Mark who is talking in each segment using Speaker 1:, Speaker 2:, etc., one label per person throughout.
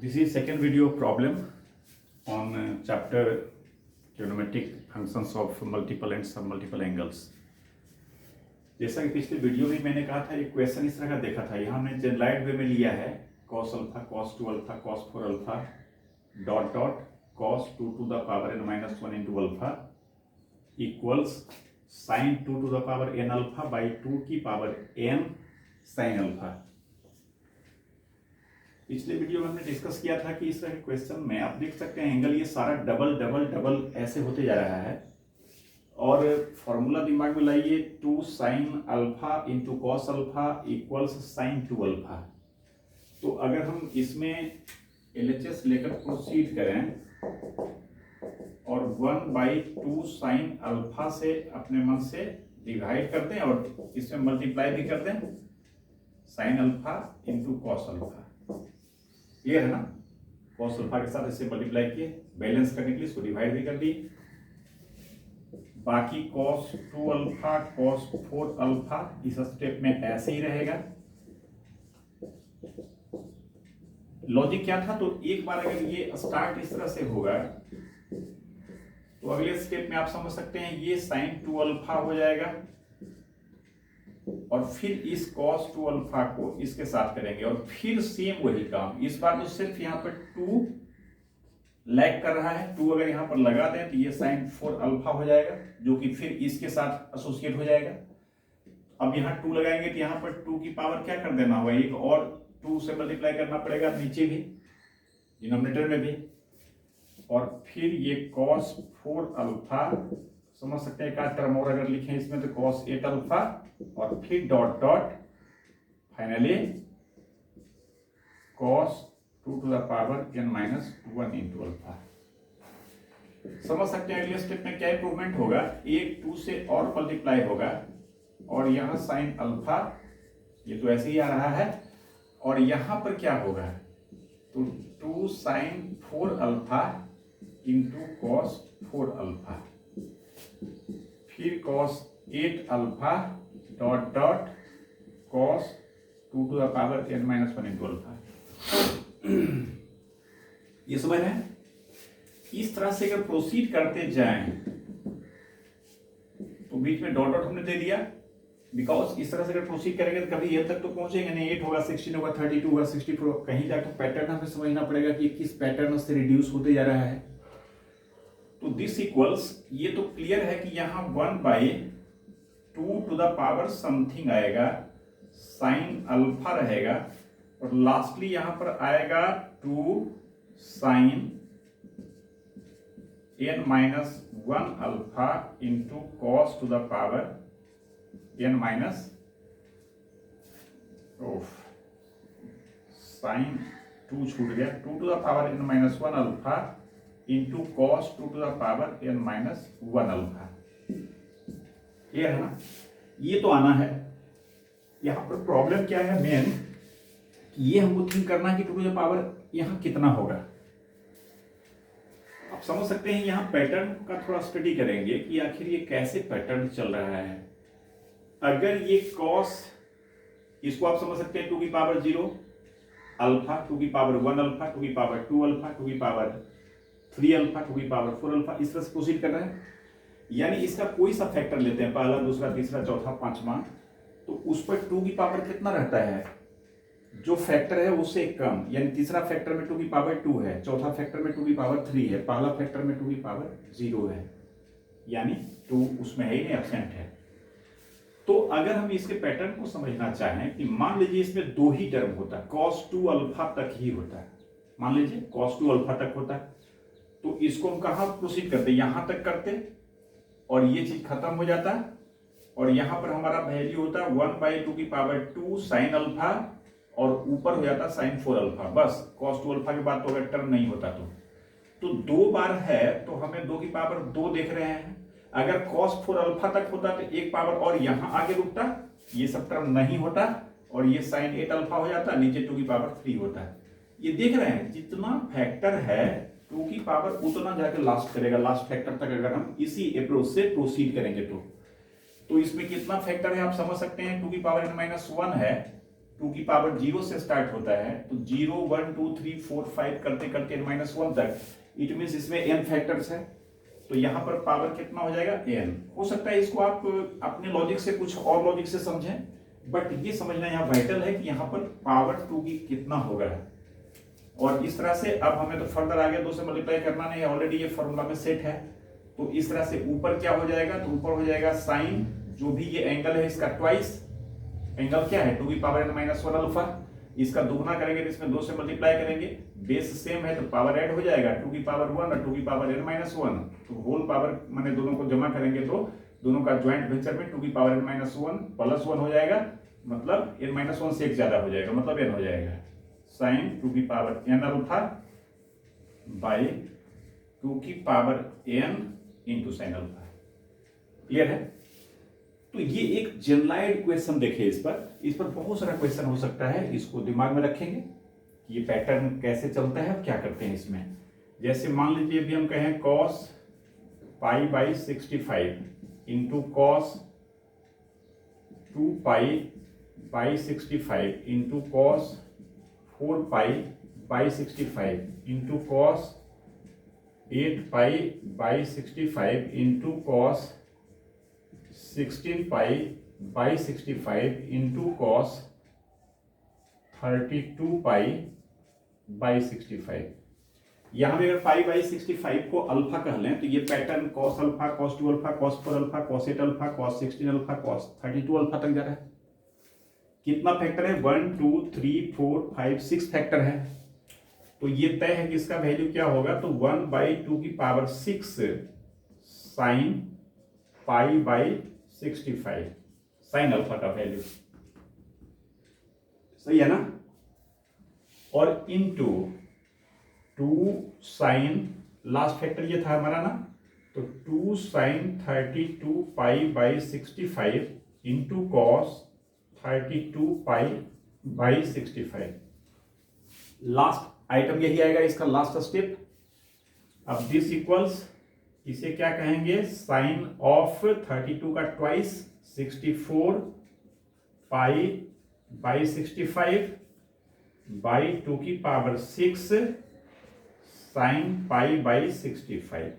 Speaker 1: This is second video problem on chapter trigonometric functions of multiple and submultiple angles। जैसा कि पिछले video में मैंने कहा था, एक क्वेश्चन इस तरह का देखा था। यहाँ हमने जनरलाइज्ड वे में लिया है cos alpha, cos 2 alpha, cos 4 alpha dot dot cos 2 to the power n minus 1 into alpha equals sin 2 to the power n alpha by 2 की पावर n sin अल्फा। पिछले वीडियो में हमने डिस्कस किया था कि इस तरह के क्वेश्चन में आप देख सकते हैं एंगल ये सारा डबल डबल डबल ऐसे होते जा रहा है और फॉर्मूला दिमाग में लाइए 2 sin alpha into cos alpha equals sin 2 alpha. तो अगर हम इसमें LHS लेकर प्रोसीड करें और 1/2 sin अल्फा से अपने मन से डिवाइड कर दें और इसमें मल्टीप्लाई भी कर दें sin alpha into cos alpha, ये है ना। कॉस अल्फा के साथ इससे मल्टीप्लाई किए, बैलेंस करने के लिए इसको डिवाइड भी कर दिए। बाकी cos 2 अल्फा cos 4 अल्फा इस स्टेप में ऐसे ही रहेगा। लॉजिक क्या था, तो एक बार अगर ये स्टार्ट इस तरह से होगा तो अगले स्टेप में आप समझ सकते हैं ये sin 2 अल्फा हो जाएगा और फिर इस cos 2 अल्फा को इसके साथ करेंगे और फिर सेम वही काम। इस बार तो सिर्फ यहाँ पर 2 लैग कर रहा है, 2 अगर यहाँ पर लगा दें तो ये sin 4 अल्फा हो जाएगा जो कि फिर इसके साथ एसोसिएट हो जाएगा। अब यहाँ 2 लगाएंगे तो यहाँ पर 2 की पावर क्या कर देना होगा, एक और 2 से मल्टीप्लाई करना पड़ेगा नीचे भी, डिनोमिनेटर में भी। और फिर ये cos 4 अल्फा समझ सकते हैं, एक आध टर्म और अगर लिखें इसमें तो cos 8 अल्फा और फिर dot dot finally cos 2 to the power n minus 1 into alpha. समझ सकते हैं अगले स्टेप में क्या इंप्रूवमेंट होगा, एक 2 से और मल्टीप्लाई होगा और यहाँ sin अल्फा ये तो ऐसे ही आ रहा है और यहाँ पर क्या होगा तो 2 sin 4 alpha into cos 4 alpha, फिर cos 8 alpha dot dot cos 2 to the power n minus 1 into alpha. ये समझ रहे हैं। इस तरह से अगर प्रोसीड करते जाएं तो बीच में डॉट डॉट हमने दे दिया, बिकॉज इस तरह से अगर प्रोसीड करेंगे तो कभी ये तक तो पहुंचेंगे नहीं। 8 होगा, 16 होगा, 32 होगा, 64 होगा, कहीं जाकर पैटर्न हमें समझना पड़ेगा कि किस पैटर्न से रिड्यूस होते जा रहा है। तो दिस इक्वल्स, ये तो क्लियर है कि यहाँ 1/2 टू द पावर समथिंग आएगा, साइन अल्फा रहेगा और लास्टली यहां पर आएगा 2 sin n minus 1 alpha into cos to the power n minus sin 2 छूट गया, 2 to the power n minus 1 alpha into cos 2 to the power n minus 1 alpha. ये है ना, ये तो आना है। यहां पर प्रॉब्लम क्या है मेन, ये हमको थिंक करना है कि 2 टू द पावर यहां कितना होगा। आप समझ सकते हैं यहां पैटर्न का थोड़ा स्टडी करेंगे कि आखिर ये कैसे पैटर्न चल रहा है। अगर ये cos, इसको आप समझ सकते हैं 2 की पावर 0 अल्फा, 2 की पावर 1 अल्फा, 2 की पावर 2 अल्फा, 2 की पावर 3 अल्फा, 2 की पावर 4 अल्फा, इस तरह से प्रोसीड कर रहे हैं। यानी इसका कोई सा फैक्टर लेते हैं, पहला, दूसरा, तीसरा, चौथा, पांचवा, तो उस पर 2 की पावर कितना रहता है, जो फैक्टर है उससे कम। यानी तीसरा फैक्टर में 2 की पावर 2 है, चौथा फैक्टर में 2 की पावर 3 है, पहला फैक्टर में 2 की पावर 0 है, यानी 2 उसमें है ही नहीं, एब्सेंट है। तो अगर हम इसके पैटर्न को समझना चाहें कि मान लीजिए इसमें 2 ही टर्म होता है, cos 2 अल्फा तक ही होता है, मान लीजिए cos 2 अल्फा तक होता है, तो इसको हम कहां प्रोसीड करते, यहां तक करते और ये चीज खत्म हो जाता और यहां पर हमारा वैल्यू होता 1/2 की पावर 2 sin अल्फा और ऊपर हो जाता sin 4 अल्फा। बस cos 2 अल्फा के बाद तो अगर टर्म नहीं होता तो 2 बार है तो हमें 2 की पावर 2 देख रहे हैं। अगर cos 4 अल्फा तक होता तो एक पावर और यहां आगे रुकता, ये सब टर्म नहीं होता और ये sin 8 अल्फा हो जाता, नीचे 2 की पावर 3 होता। ये देख रहे हैं जितना फैक्टर है 2 की पावर उतना जाकर लास्ट करेगा, लास्ट फैक्टर तक अगर हम इसी अप्रोच से प्रोसीड करेंगे तो इसमें कितना फैक्टर है आप समझ सकते हैं। 2 की पावर n minus 1 है, टू की पावर 0 से स्टार्ट होता है, तो 0 1 2 3 4 5 करते करते n-1 तक, इट मीन्स इसमें n फैक्टर्स है, तो यहाँ पर पावर कितना हो जाएगा n। हो सकता है इसको आप अपने लॉजिक से कुछ और लॉजिक से समझें, बट ये समझना यहाँ वाइटल है कि यहाँ पर पावर 2 की कितना होगा। और इस तरह से अब हमें तो फर्दर आगे 2 से मल्टीप्लाई करना नहीं है, ऑलरेडी ये फॉर्मूला में सेट है। तो इस तरह से ऊपर क्या हो जाएगा, तो ऊपर हो जाएगा साइन, जो भी ये एंगल है इसका ट्वाइस, एंगल क्या है 2 की पावर n-1 अल्फा, इसका दोगुना करेंगे तो इसमें 2 से मल्टीप्लाई करेंगे, बेस सेम है तो पावर ऐड हो जाएगा 2 की पावर 1 और 2 की पावर n-1, तो होल पावर माने दोनों को जमा करेंगे तो दोनों का ज्वाइंट वेंचर में 2 की पावर n-1 प्लस 1 हो जाएगा, मतलब n-1 से एक ज्यादा हो जाएगा, मतलब n हो जाएगा साइन 2 की पावर n अल्फा बाई 2 की power n into sine alpha. Clear है? तो ये एक जनरलाइज्ड क्वेश्चन देखिए, इस पर बहुत सारा क्वेश्चन हो सकता है, इसको दिमाग में रखेंगे कि ये पैटर्न कैसे चलता है और क्या करते हैं इसमें। जैसे मान लीजिए अभी हम कहें cos pi by 65 into cos 2 pi by 65 into cos 4 pi by 65 into cos 8 pi by 65 into cos 16 pi by 65 into cos 32 pi by 65। यहां में अगर पाई बाई 65 को अल्फा कह लें तो ये pattern cos alpha, cos 2 alpha, cos 4 alpha, cos 8 alpha, cos 16 alpha, cos 32 alpha तक जा रहा है। कितना फैक्टर है 1 2 3 4 5 6 फैक्टर है, तो ये तय है कि इसका वैल्यू क्या होगा, तो 1 बाई 2 की power 6 sign pi by 65 sine alpha का वैल्यू, सही है ना। और इनटू 2 साइन, लास्ट फैक्टर ये था हमारा ना, तो 2 sine 32 pi by 65 into cos 32 pi by 65। Last item यही आएगा, इसका लास्ट स्टेप। अब दिस इक्वल्स, इसे क्या कहेंगे, साइन ऑफ 32 का ट्वाइस 64 पाई बाई 65 बाई 2 की पावर 6 साइन पाई बाई 65।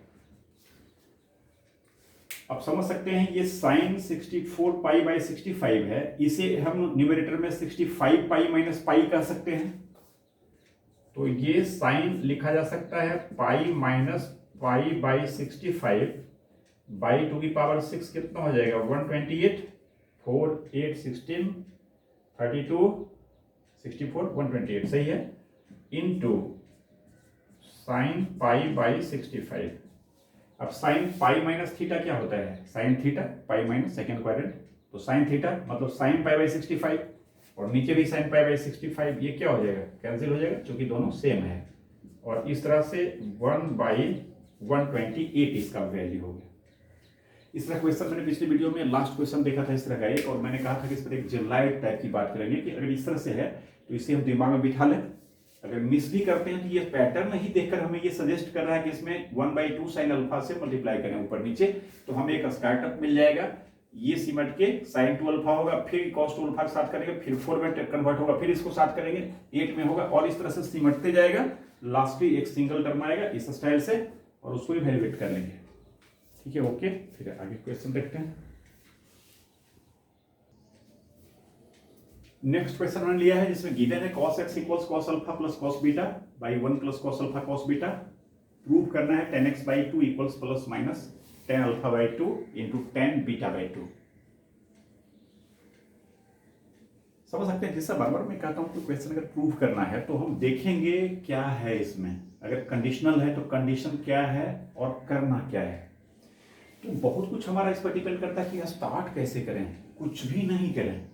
Speaker 1: अब समझ सकते हैं ये साइन 64 पाई बाई 65 है, इसे हम न्यूमरेटर में 65 पाई माइनस पाई कह सकते हैं, तो ये साइन लिखा जा सकता है pi minus pi by 65 by 2 की पावर 6 कितना हो जाएगा 128, 4 8 16 32 64 128, सही है, इनटू साइन पाई बाई 65। अब साइन पाई माइनस थीटा क्या होता है, sine theta pi minus second quadrant, तो साइन थीटा मतलब साइन पाई बाई 65 और नीचे भी साइन पाई बाई 65, ये क्या हो जाएगा, कैंसिल हो जाएगा क्योंकि दोनों सेम है। और इस तरह से 1 बाई 128 इसका वैल्यू हो गया। इस तरह क्वेश्चन मैंने पिछले वीडियो में लास्ट क्वेश्चन देखा था इस तरह का एक, और मैंने कहा था कि इस पर एक जनरलाइज्ड टाइप की बात करेंगे कि अगर इस तरह से है तो इसे हम दिमाग में बिठा लें। अगर मिस भी करते हैं तो ये पैटर्न ही देखकर हमें ये सजेस्ट कर रहा है कि इसमें 1/2 साइन अल्फा से मल्टीप्लाई करें ऊपर नीचे, तो हमें एक स्टार्टअप मिल जाएगा, ये सिमट के साइन 2 अल्फा होगा, फिर कॉस 2 अल्फा के साथ करेंगे, फिर 4 में कन्वर्ट होगा, फिर इसको साथ करेंगे 8 में होगा, और इस तरह से सिमटते जाएगा, लास्ट में एक सिंगल टर्म आएगा इस स्टाइल से, और उसको भी वैल्यूएट कर लेंगे। ठीक है, ओके, फिर आगे क्वेश्चन देखते हैं। नेक्स्ट क्वेश्चन मैंने लिया है जिसमें गिवन है cos x equals cos alpha plus cos beta by 1 plus cos alpha cos beta. Prove करना है tan x by 2 equals plus minus tan alpha by 2 into tan beta by 2। समझ सकते हैं, जिससे बार बार मैं कहता हूं कि क्वेश्चन अगर प्रूव करना है तो हम देखेंगे क्या है इसमें, अगर कंडीशनल है तो कंडीशन क्या है और करना क्या है। तो बहुत कुछ हमारा इस पर डिपेंड करता है कि स्टार्ट कैसे करें, कुछ भी नहीं करें,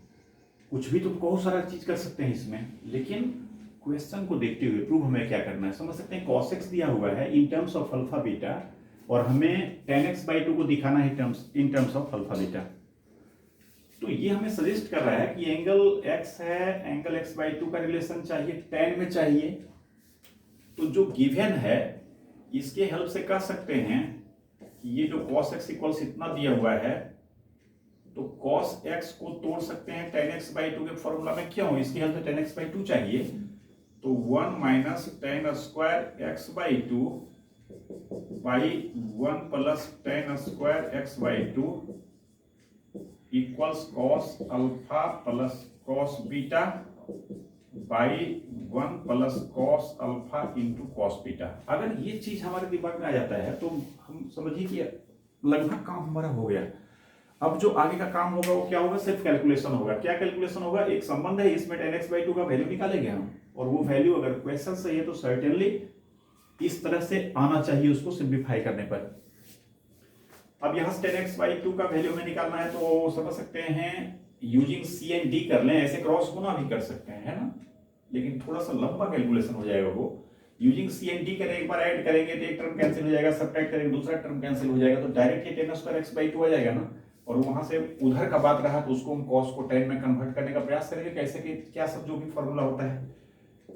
Speaker 1: कुछ भी तो बहुत सारा चीज कर सकते हैं इसमें, लेकिन क्वेश्चन को देखते हुए प्रूव हमें क्या करना है। समझ सकते हैं cos x दिया हुआ है in terms of alpha beta, और हमें tan x बाई 2 को दिखाना है in terms of alpha beta. तो ये हमें सजेस्ट कर रहा है कि एंगल x है, एंगल x बाई 2 का रिलेशन चाहिए, tan में चाहिए। तो जो गिवन है इसके हेल्प से कह सकते हैं कि ये जो cos x इक्वल्स इतना दिया हुआ है, तो cos x को तोड़ सकते हैं tan x by 2 के फॉर्मूला में। क्यों? इसकी हेल्प से tan x by 2 चाहिए, तो 1 minus tan square x by 2 by 1 plus tan square x by 2 equals cos alpha plus cos beta by 1 plus cos alpha into cos beta. अगर ये चीज हमारे दिमाग में आ जाता है तो हम समझिए कि लगभग काम हमारा हो गया। अब जो आगे का काम होगा वो क्या होगा? सिर्फ कैलकुलेशन होगा। क्या कैलकुलेशन होगा? एक संबंध है, इसमें tan x by 2 का वैल्यू निकालेंगे हम, और वो वैल्यू अगर क्वेश्चन सही है तो सर्टेनली इस तरह से आना चाहिए उसको सिंप्लीफाई करने पर। अब यहाँ से tan x by 2 का वैल्यू हमें निकालना है, तो समझ सकते हैं यूजिंग सी एंड डी कर लें, ऐसे क्रॉस गुना भी कर सकते हैं, है ना, लेकिन थोड़ा सा लंबा कैलकुलेशन हो जाएगा वो। यूजिंग सी एंड डी करें, एक बार ऐड करेंगे तो एक टर्म कैंसिल हो जाएगा, सब्ट्रैक्ट करेंगे दूसरा टर्म कैंसिल हो जाएगा, तो डायरेक्ट ये tan स्क्वायर x by 2 आ जाएगा ना। और वहां से उधर का बात रहा तो उसको हम cos को tan में कन्वर्ट करने का प्रयास करेंगे, कैसे कि क्या सब जो भी फॉर्मूला होता है।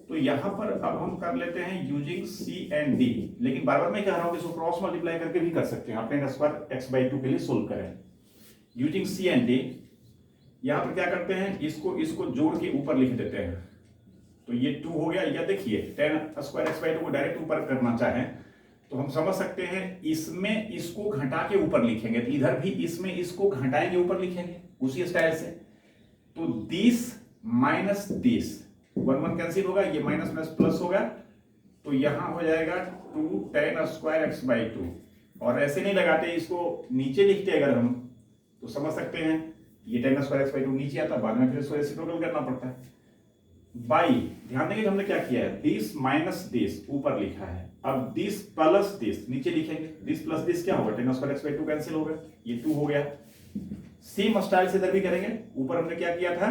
Speaker 1: तो यहाँ पर अब हम कर लेते हैं यूजिंग सी एंड डी, लेकिन बार बार मैं कह रहा हूँ कि इसको क्रॉस मल्टीप्लाई करके भी कर सकते हैं आप tan स्क्वायर x by 2 के लिए सोल्व करें। यूजिंग सी एंड डी यहाँ पर क्या करते हैं, इसको जोड़ के ऊपर लिख देते हैं, तो ये 2 हो गया। या देखिए tan स्क्वायर x by 2 को डायरेक्ट ऊपर करना चाहें तो हम समझ सकते हैं इसमें इसको घटा के ऊपर लिखेंगे, तो इधर भी इसमें इसको घटाएंगे ऊपर लिखेंगे उसी स्टाइल से। तो दिस माइनस दिस 1 1 कैंसिल होगा, ये माइनस प्लस प्लस होगा, तो यहां हो जाएगा 2 tan स्क्वायर x by 2। और ऐसे नहीं लगाते, इसको नीचे लिखते अगर हम तो समझ सकते हैं ये tan स्क्वायर x by 2 नीचे आता, बाद में फिर इसको रेसिप्रोकल करना पड़ता है। बाई ध्यान देंगे हमने क्या किया है, दिस माइनस दिस ऊपर लिखा है, अब दिस प्लस दिस नीचे लिखेंगे, दिस प्लस दिस क्या होगा, tan square x by 2 cancel होगा, ये 2 हो गया। सेम स्टाइल से इधर भी करेंगे, ऊपर हमने क्या किया था,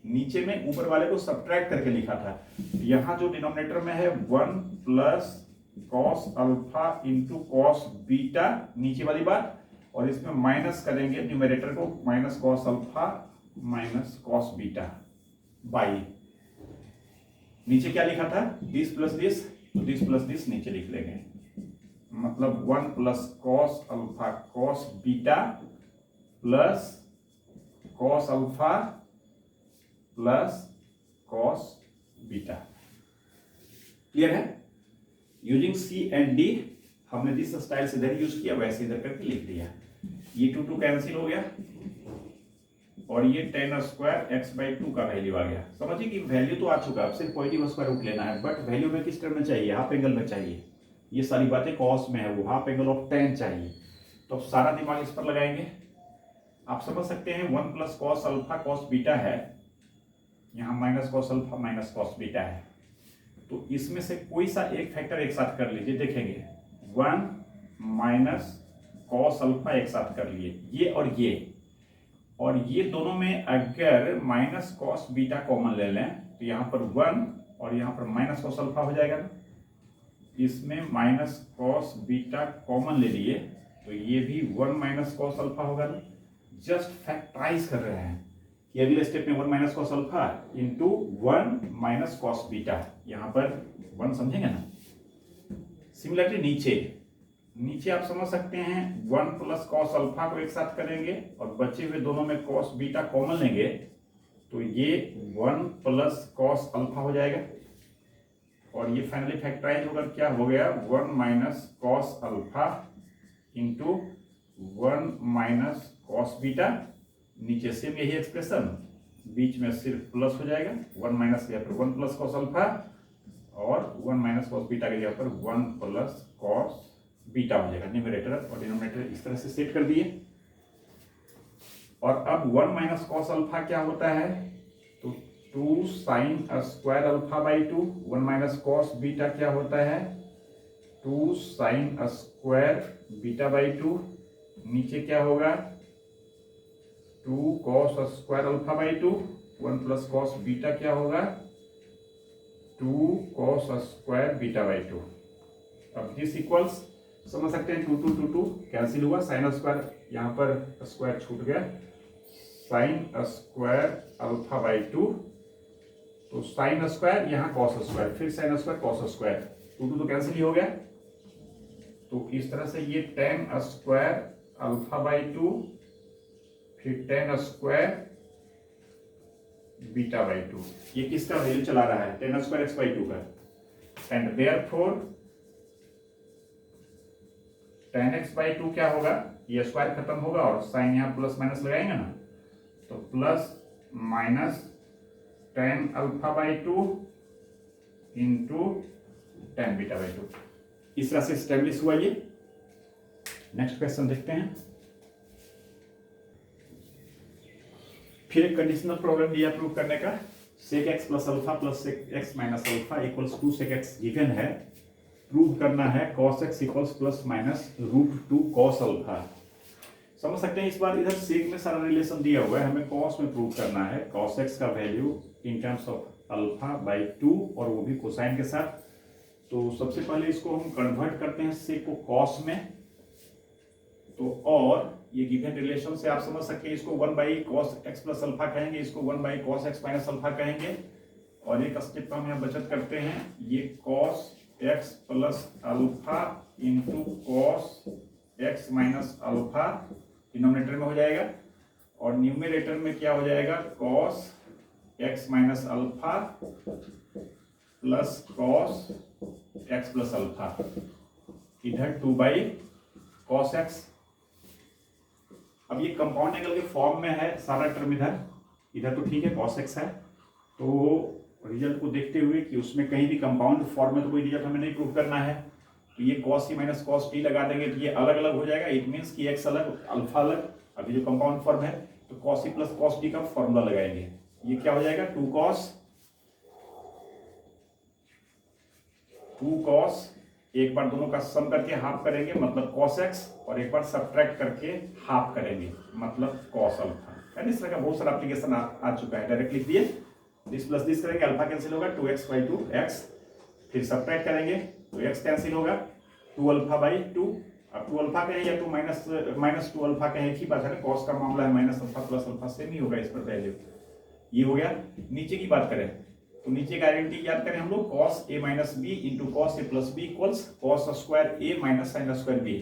Speaker 1: नीचे में ऊपर वाले को सब्ट्रैक्ट करके लिखा था, यहां जो डिनोमिनेटर में है 1 plus cos alpha into cos beta नीचे वाली बात, और इसमें माइनस करेंगे न्यूमरेटर को, minus cos alpha minus cos beta by नीचे क्या लिखा था, दिस प्लस दिस, तो दिस प्लस दिस नीचे लिख लेंगे, मतलब 1 plus cos alpha cos beta plus cos alpha plus cos beta. Clear है? यूजिंग सी एंड डी हमने जिस स्टाइल से इधर यूज किया वैसे इधर करके लिख दिया। ये 2 2 कैंसिल हो गया और ये tan स्क्वायर x by 2 का वैल्यू आ गया। समझिए कि वैल्यू तो आ चुका, अब सिर्फ पॉजिटिव स्क्वायर रूट लेना है, बट वैल्यू में किस टर्म में चाहिए, हाफ एंगल में चाहिए। ये सारी बातें कॉस में है, वो हाफ एंगल ऑफ tan चाहिए, तो सारा दिमाग इस पर लगाएंगे। आप समझ सकते हैं 1 plus cos alpha cos beta है, यहाँ minus cos alpha minus cos beta है, तो इसमें से कोई सा एक फैक्टर एक साथ कर लीजिए, देखेंगे 1 माइनस cos अल्फा एक साथ कर लिए, ये और ये दोनों में अगर माइनस cos बीटा कॉमन ले लें तो यहाँ पर 1 और यहाँ पर माइनस cos अल्फा हो जाएगा ना, इसमें माइनस cos बीटा कॉमन ले लिए तो ये भी 1 माइनस cos अल्फा होगा ना। जस्ट फैक्टराइज कर रहे हैं कि अगले स्टेप में 1 minus cos alpha into 1 minus cos beta, यहाँ पर 1 समझेंगे ना। सिमिलरली नीचे आप समझ सकते हैं 1 प्लस cos अल्फा को एक साथ करेंगे और बचे हुए दोनों में cos बीटा कॉमन लेंगे तो ये 1 प्लस cos अल्फा हो जाएगा, और ये फाइनली फैक्टराइज होकर क्या हो गया 1 minus cos alpha into 1 minus cos beta. नीचे सेम यही एक्सप्रेशन, बीच में सिर्फ प्लस हो जाएगा, 1 माइनस के पर 1 प्लस cos अल्फा और 1 माइनस cos बीटा के जगह पर 1 प्लस cos बीटा हो जाएगा। न्यूमरेटर और डिनोमिनेटर इस तरह से सेट कर दिए। और अब 1 माइनस cos अल्फा क्या होता है, तो 2 sign square alpha by 2, 1 minus cos beta क्या होता है 2 साइन स्क्वायर बीटा बाई 2, नीचे क्या होगा 2 cos square alpha by 2, 1 plus cos beta क्या होगा 2 cos स्क्वायर बीटा बाई 2। अब दिस इक्वल्स समझ सकते हैं 2 2 2 2 कैंसिल हुआ, साइन स्क्वायर यहाँ पर स्क्वायर छूट गया, साइन स्क्वायर अल्फा बाई 2, तो साइन स्क्वायर यहाँ cos स्क्वायर, फिर साइन स्क्वायर cos स्क्वायर, 2 2 तो कैंसिल ही हो गया। तो इस तरह से ये tan स्क्वायर अल्फा बाई 2
Speaker 2: फिर टेन स्क्वायर बीटा बाई 2।
Speaker 1: ये किसका वैल्यू चला रहा है? टेन स्क्वायर एक्स बाई 2 का।
Speaker 2: And therefore ten x by 2 क्या होगा, ये स्क्वायर खत्म होगा और साइन यहाँ प्लस माइनस लगाएंगे ना, तो plus minus tan alpha by 2 into tan beta by 2।
Speaker 1: इस तरह से स्टेब्लिश हुआ ये। नेक्स्ट क्वेश्चन देखते हैं। फिर एक कंडीशनल प्रॉब्लम दिया प्रूव करने का। Sec X plus alpha plus sec X minus alpha equals to sec X given है। प्रूव करना है cos X equals plus minus root two cos alpha. समझ सकते हैं इस बार इधर सेक में सारा रिलेशन दिया हुआ है, हमें कॉस में प्रूव करना है। कॉस एक्स का value in terms of alpha by 2 और वो भी कोसाइन के साथ। तो सबसे पहले इसको हम कन्वर्ट करते हैं सेक को कॉस में। तो और ये गिवन रिलेशन से आप समझ सकते हैं, इसको 1 by cos x plus alpha कहेंगे, इसको 1 by cos x minus alpha कहेंगे। और एक स्टेप का हम यहाँ बचत करते हैं, ये cos x plus alpha into cos x minus alpha denominator में हो जाएगा और न्यूमरेटर में क्या हो जाएगा, cos x minus alpha plus cos x plus alpha, इधर 2 बाई कॉस एक्स। अब ये कंपाउंड एंगल के फॉर्म में है सारा टर्म, इधर इधर तो ठीक है कॉस एक्स है। तो रिजल्ट को देखते हुए कि उसमें कहीं भी कंपाउंड फॉर्म में तो कोई रिजल्ट हमें नहीं प्रूव करना है, तो ये cos C minus cos T लगा देंगे तो ये अलग अलग हो जाएगा। इट मीन्स कि एक्स अलग अल्फा अलग। अभी जो कंपाउंड फॉर्म है तो cos C plus cos T का फॉर्मूला लगाएंगे, ये क्या हो जाएगा 2 कॉस, एक बार दोनों का सम करके हाफ करेंगे मतलब कॉस एक्स, और एक बार सब्ट्रैक्ट करके हाफ करेंगे मतलब कॉस अल्फा। इस तरह का बहुत सारा एप्लीकेशन आ चुका है। डायरेक्ट लिख दिए, दिस प्लस दिस करेंगे, अल्फा कैंसिल होगा 2x बाई 2 एक्स, फिर सब्ट्रैक्ट करेंगे तो x कैंसिल होगा 2 अल्फा बाई 2। अब 2 अल्फा कहें या 2 माइनस 2 अल्फा कहें, एक ही बात है, कॉस का मामला है, minus alpha plus alpha same ही होगा इस पर वैल्यू। ये हो गया। नीचे की बात करें तो नीचे का आइडेंटिटी याद करें हम लोग, cos A minus B into cos A plus B equals cos square A minus sine square B.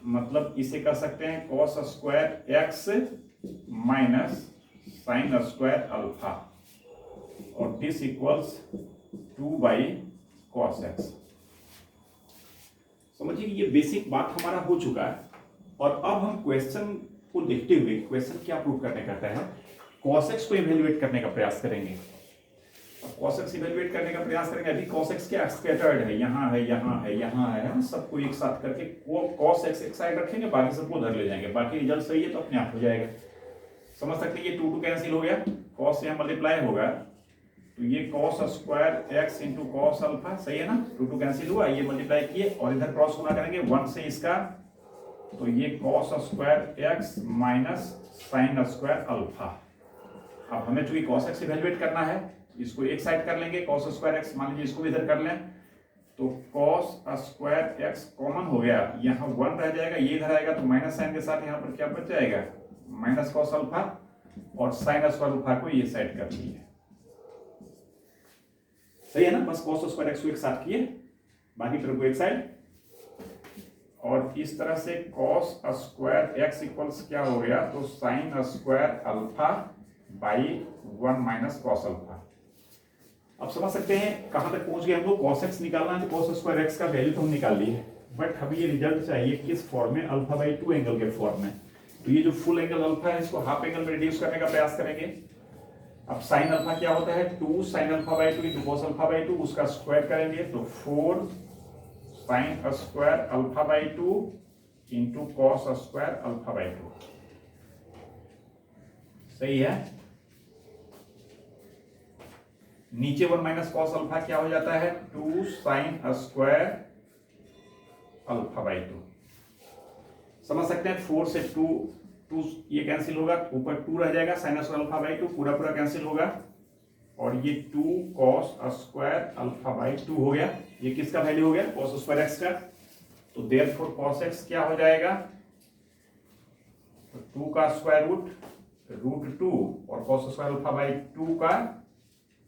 Speaker 1: मतलब इसे कह सकते हैं cos square X minus sine square alpha, और this equals 2 by cos X. समझिए कि ये बेसिक बात हमारा हो चुका है। और अब हम क्वेश्चन को देखते हुए क्वेश्चन क्या प्रूव करने कहता है, कॉस एक्स को इवेल्युएट करने का प्रयास करेंगे। कॉस एक्स इवेल्युएट करने का प्रयास करेंगे। अभी कॉस एक्स क्या स्कैटर्ड है, यहाँ है, यहाँ है, यहाँ है, सबको एक साथ करके कॉस एक्स एक साइड रखेंगे, बाकी सबको उधर ले जाएंगे, बाकी रिजल्ट सही है तो अपने आप हो जाएगा। समझ सकते हैं ये 2 कैंसिल हो गया, कॉस से यहाँ मल्टीप्लाई होगा तो ये cos square x into cos alpha, सही है ना, 2 कैंसिल हुआ, ये मल्टीप्लाई किए और इधर क्रॉस गुना करेंगे 1 से इसका, तो ये cos square X minus sine square alpha. अब हमें चूंकि कॉस एक्स इवेल्युएट करना है, इसको एक साइड कर लेंगे, cos स्क्वायर एक्स मान लीजिए इसको भी इधर कर लें, तो cos स्क्वायर एक्स कॉमन हो गया, यहाँ 1 रह जाएगा, ये इधर आएगा तो माइनस साइन के साथ यहाँ पर क्या बच जाएगा, माइनस कॉस अल्फा, और साइन स्क्वायर अल्फा को ये साइड कर दिए, सही है ना। बस cos स्क्वायर एक्स को एक साथ किए, बाकी तरफ को एक साइड, और इस तरह से cos स्क्वायर एक्स इक्वल्स क्या हो गया, तो sign square alpha by 1 minus cos alpha. अब समझ सकते हैं कहां तक पहुंच गए हम लोग। cos x निकालना है तो cos स्क्वायर x का वैल्यू तो हम निकाल लिए, बट हमें ये रिजल्ट चाहिए किस फॉर्म में, अल्फा बाई 2 एंगल के फॉर्म में। तो ये जो फुल एंगल अल्फा है इसको हाफ एंगल में रिड्यूस करने का प्रयास करेंगे। अब साइन अल्फा क्या होता है, 2 sine alpha by 2 into cos alpha by 2, उसका स्क्वायर करेंगे तो 4 sign square alpha by 2 into cos square alpha by 2, सही है। नीचे 1 माइनस कॉस अल्फा क्या हो जाता है, 2 साइन स्क्वायर अल्फा बाई 2। समझ सकते हैं 4 से 2 ये कैंसिल होगा, ऊपर 2 रह जाएगा, साइन स्क्वायर अल्फा बाई 2 पूरा पूरा कैंसिल होगा, और ये 2 कॉस स्क्वायर अल्फा बाई 2 हो गया। ये किसका वैल्यू हो गया, कॉस स्क्वायर एक्स का। तो देयरफॉर कॉस एक्स क्या हो जाएगा, तो 2 का स्क्वायर रूट 2 और कॉस स्क्वायर अल्फा बाई 2 का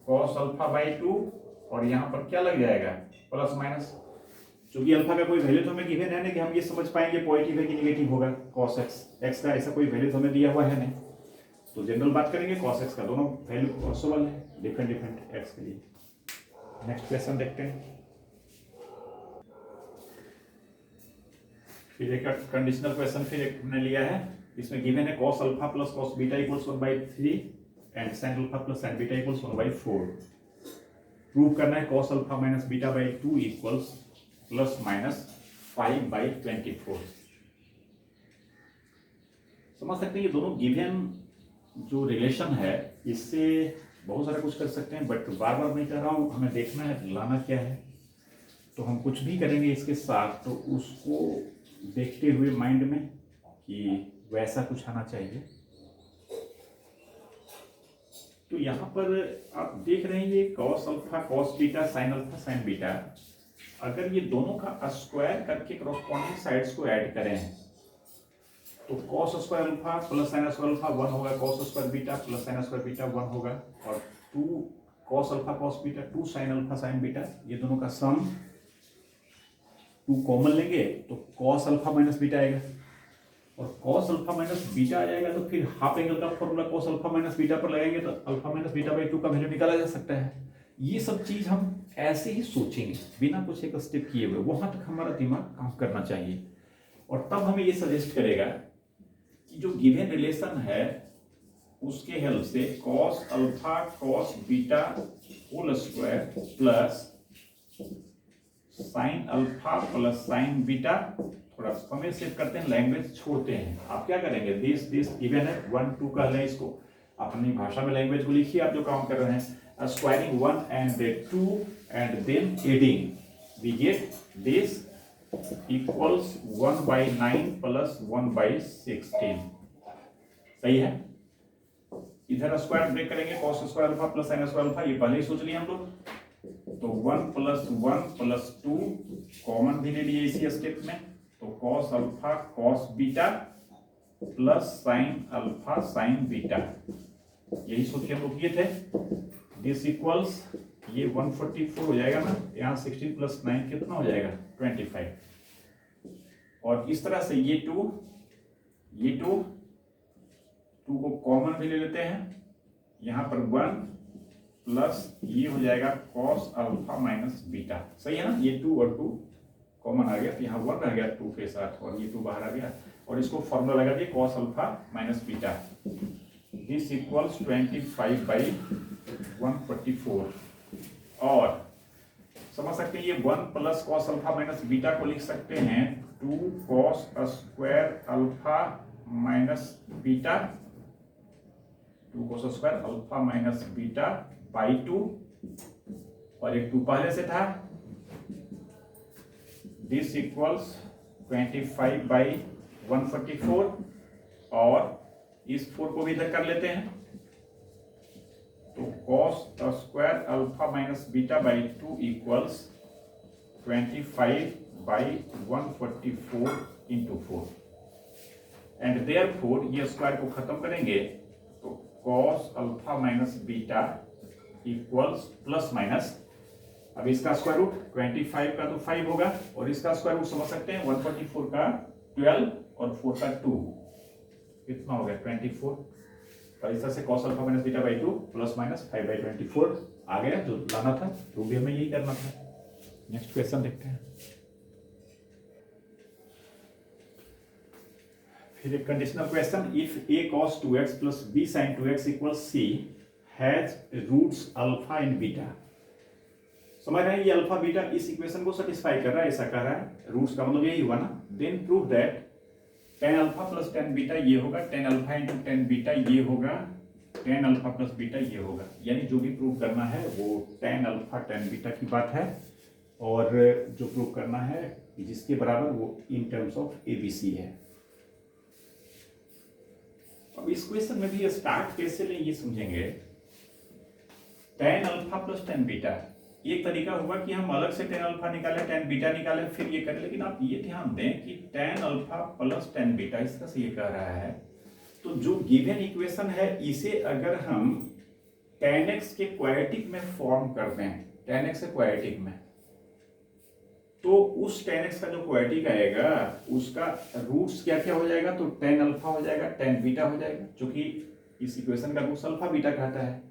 Speaker 1: कॉस अल्फा बाई 2, और यहाँ पर क्या लग जाएगा, प्लस माइनस। चूंकि अल्फा का कोई वैल्यू तो हमें गिवन है नहीं कि हम ये समझ पाएंगे पॉजिटिव है कि नेगेटिव होगा, कॉस एक्स का ऐसा कोई वैल्यू तो हमें दिया हुआ है नहीं। तो जनरल बात करेंगे cos x का दोनों वैल्यू पॉसिबल है डिफरेंट डिफरेंट x के लिए। नेक्स्ट क्वेश्चन देखते हैं। फिर एक कंडीशनल क्वेश्चन फिर एक हमने लिया है, इसमें गिवन है cos alpha plus cos beta equals 1/3 and sin alpha plus sin beta equals 1/4। Prove करना है cos alpha minus beta by 2 equals plus minus 5/24। समझ सकते हैं ये दोनों गिवन जो रिलेशन है इससे बहुत सारा कुछ कर सकते हैं, बट बार बार मैं कह रहा हूँ हमें देखना है लाना क्या है। तो हम कुछ भी करेंगे इसके साथ तो उसको देखते हुए माइंड में कि वैसा कुछ आना चाहिए। तो यहाँ पर आप देख रहे हैं ये cos alpha cos beta sin alpha sin beta, अगर ये दोनों का स्क्वायर करके कॉरस्पॉन्डिंग साइड्स को ऐड करें तो cos square alpha plus sin square alpha 1 होगा, cos square beta plus sin square beta 1 होगा, और 2 cos alpha cos beta 2 sin alpha sin beta, ये दोनों का सम 2 कॉमन लेंगे तो cos अल्फा माइनस बीटा आएगा, और cos अल्फा माइनस बीटा आ जाएगा तो फिर हाफ एंगल का formula cos alpha minus beta पर लगाएंगे तो अल्फा माइनस बीटा बाई 2 का वैल्यू निकाला जा सकता है। ये सब चीज हम ऐसे ही सोचेंगे बिना कुछ एक स्टेप किए हुए, वहां तक हमारा दिमाग काम करना चाहिए, और तब हमें ये सजेस्ट करेगा कि जो गिवन रिलेशन है उसके हेल्प से cos alpha cos beta whole square plus sin alpha plus sin beta, थोड़ा समय सेव करते हैं, लैंग्वेज छोड़ते हैं। आप क्या करेंगे, दिस गिवन है 1 2 का है, इसको अपनी भाषा में लैंग्वेज को लिखिए आप जो काम कर रहे हैं, squaring 1 and 2 and then adding we get this equals 1/9 plus 1/16। सही है। इधर स्क्वायर ब्रेक करेंगे cos square alpha plus sin square alpha, ये पहले ही सोच लिए हम लोग, तो 1 + 1 + 2 कॉमन भी ले लिए इसी स्टेप में, तो cos alpha cos beta plus sin alpha sin beta, यही सोच के हम लोग किए थे। दिस इक्वल्स ये 144 हो जाएगा ना, यहाँ 16 + 9 कितना हो जाएगा 25, और इस तरह से ये 2 को कॉमन भी ले लेते हैं, यहाँ पर 1 प्लस ये हो जाएगा cos अल्फा माइनस बीटा, सही है ना। ये 2 और 2 कॉमन आ गया, तो यहाँ 1 रह गया 2 के साथ, और ये 2 बाहर आ गया, और इसको फॉर्मूला लगा दिए cos alpha minus beta. This equals 25/144, और समझ सकते हैं ये 1 plus cos alpha minus beta को लिख सकते हैं 2 cos square alpha minus beta, 2 cos square alpha minus beta by 2, और एक 2 पहले से था। दिस इक्वल्स 25/144, और इस 4 को भी इधर कर लेते हैं, तो cos square alpha minus beta by 2 equals 25/144 into 4, and therefore ये स्क्वायर को खत्म करेंगे तो cos alpha minus beta equals plus minus, अब इसका स्क्वायर रूट 25 का तो 5 होगा, और इसका स्क्वायर रूट समझ सकते हैं 144 का 12 और 4 का 2, कितना हो गया 24, और इस तरह से cos alpha minus beta by 2 plus minus 5/24 आ गया, जो लाना था, तो भी हमें यही करना था। नेक्स्ट क्वेश्चन देखते हैं। फिर एक conditional question, if a cos 2x plus b sin 2x equals c has roots alpha and beta. समझ रहे हैं, ये अल्फा बीटा इस इक्वेशन को सेटिस्फाई कर रहा है, ऐसा कह रहा है, रूट्स का मतलब यही हुआ ना। Then prove that tan alpha plus tan beta ये होगा, tan alpha into tan beta ये होगा, tan अल्फा प्लस बीटा ये होगा, यानी जो भी प्रूव करना है वो tan अल्फा tan बीटा की बात है, और जो प्रूव करना है जिसके बराबर वो इन टर्म्स ऑफ ABC है। अब इस क्वेश्चन में भी स्टार्ट कैसे लें ये समझेंगे। tan alpha plus tan beta, एक तरीका होगा कि हम अलग से tan अल्फा निकालें tan बीटा निकालें फिर ये करें, लेकिन आप ये ध्यान दें कि tan alpha plus tan beta इस तरह से ये कह रहा है, तो जो गिवन इक्वेशन है इसे अगर हम tan x के क्वाड्रेटिक में फॉर्म कर दें, tan x के क्वाड्रेटिक में, तो उस tan x का जो क्वाड्रेटिक आएगा उसका रूट्स क्या क्या हो जाएगा, तो tan अल्फा हो जाएगा, tan बीटा हो जाएगा, जो कि इस इक्वेशन का रूट्स अल्फा बीटा कहता है,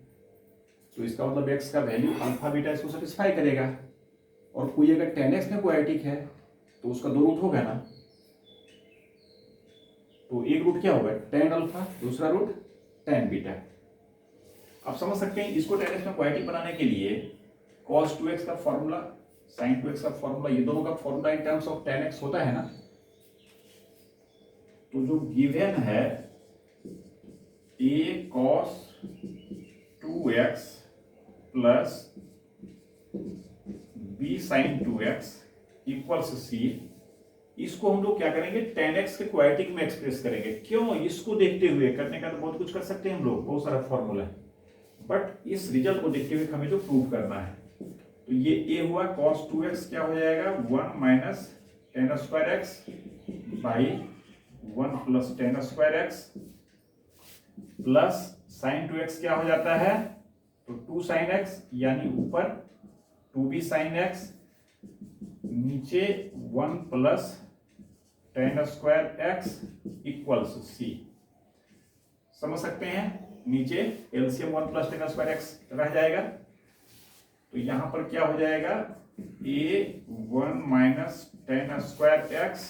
Speaker 1: तो इसका मतलब x का वैल्यू अल्फा बीटा इसको सेटिस्फाई करेगा। और कोई अगर tan x में क्वाड्रेटिक है तो उसका दो रूट होगा ना, तो एक रूट क्या होगा tan अल्फा, दूसरा रूट tan बीटा। आप समझ सकते हैं इसको tan x में क्वाड्रेटिक बनाने के लिए cos 2x का फॉर्मूला, sin 2x का फॉर्मूला, ये दोनों का formula in terms of tan x होता है ना। तो जो गिवन है a cos 2x plus b sin 2x equals c, इसको हम लोग क्या करेंगे tan x के क्वाड्रेटिक में एक्सप्रेस करेंगे। क्यों? इसको देखते हुए करने का तो बहुत कुछ कर सकते हैं हम लोग, बहुत सारा फॉर्मूला है, बट इस रिजल्ट को देखते हुए हमें जो प्रूव करना है। तो ये a हुआ cos 2x क्या हो जाएगा 1 minus tan square x by 1 plus tan square x plus sin 2x क्या हो जाता है तो 2 sin x, यानी ऊपर 2b sin x, नीचे 1 plus tan square x equals c। समझ सकते हैं, नीचे LCM 1 plus tan square x रह जाएगा, तो यहां पर क्या हो जाएगा a 1 minus tan square x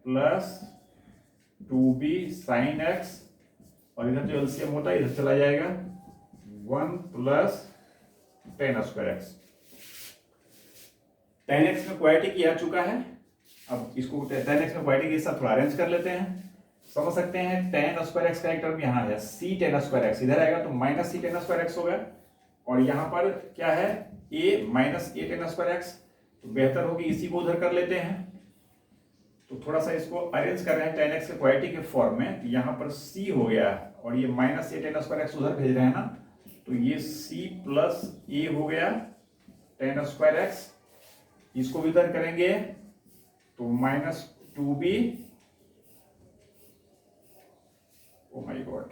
Speaker 1: plus 2b sin x, और इधर जो एलसीएम होता है इधर चला जाएगा 1 plus tan square x। tan x में क्वाड्रेटिक आ चुका है, अब इसको tan x में क्वाड्रेटिक के साथ थोड़ा अरेंज कर लेते हैं। समझ सकते हैं tan स्क्वायर x का एक टर्म यहाँ है, c tan स्क्वायर x इधर आएगा तो minus c tan square x होगा, और यहाँ पर क्या है a minus a tan square x, तो बेहतर होगी इसी को उधर कर लेते हैं। तो थोड़ा सा इसको अरेंज कर रहे हैं tan x के क्वाड्रेटिक के फॉर्म में, तो यहाँ पर c हो गया और ये minus a tan square x उधर भेज रहे हैं ना, तो ये c प्लस a हो गया tan स्क्वायर x, इसको भी इधर करेंगे तो minus 2b, oh my God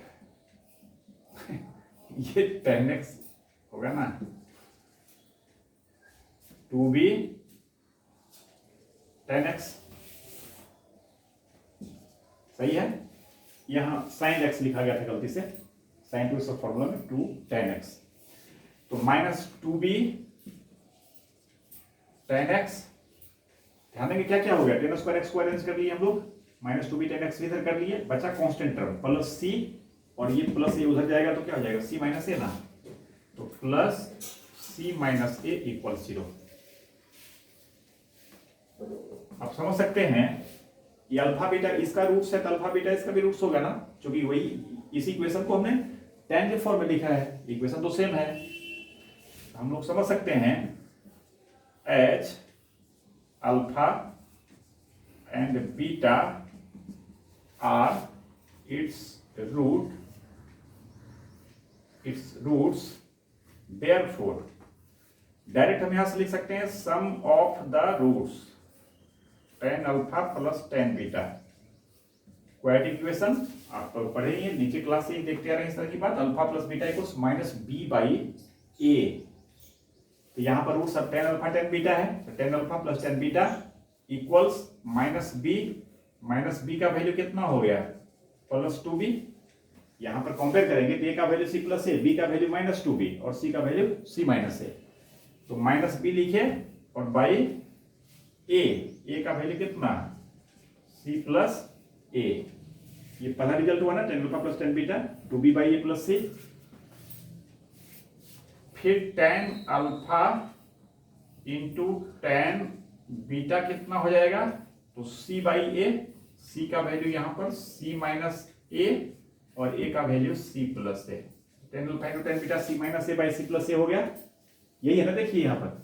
Speaker 1: ये tan x होगा ना 2b tan x, सही है। यहां sin x लिखा गया था गलती से, sin 2 इसका फॉर्मूला में 2 tan x, तो माइनस 2b tan x। ध्यान देंगे क्या क्या हो गया, tan स्क्वायर x को अरेंज कर लिए हम लोग, माइनस 2b tan x इधर कर लिए, बचा कांस्टेंट टर्म प्लस c, और ये प्लस ये उधर जाएगा तो क्या हो जाएगा c माइनस a ना, तो plus c minus a equal 0। आप समझ सकते हैं ये अल्फा बीटा इसका रूट्स है, तो अल्फा बीटा इसका भी रूट्स होगा ना, क्योंकि वही इसी इक्वेशन को हमने tan के फॉर्म में लिखा है, इक्वेशन तो सेम है। हम लोग समझ सकते हैं h alpha and beta are its roots, therefore direct हम यहां से लिख सकते हैं sum of the roots tan alpha plus tan beta. Quadratic equation आप पढ़े ही नीचे क्लास से ही देखते आ रहे हैं इस तरह की बात, alpha plus beta equals minus B by A, तो यहां पर रूट सब tan अल्फा tan बीटा है, तो tan alpha plus tan beta equals minus B का वैल्यू कितना हो गया प्लस 2b। यहां पर कंपेयर करेंगे तो a का वैल्यू c प्लस ए, b का वैल्यू माइनस 2b और c का वैल्यू c माइनस ए, तो माइनस b लिखे और बाई ए का वैल्यू कितना c प्लस ए, ये पहला रिजल्ट हुआ ना tan alpha plus tan beta 2b by A plus c। फिर tan alpha into tan beta कितना हो जाएगा तो c बाई ए, c का वैल्यू यहां पर c माइनस ए और a का value c plus A, tan alpha into tan beta c minus A by c plus A हो गया, यही है ना देखिए यहां पर,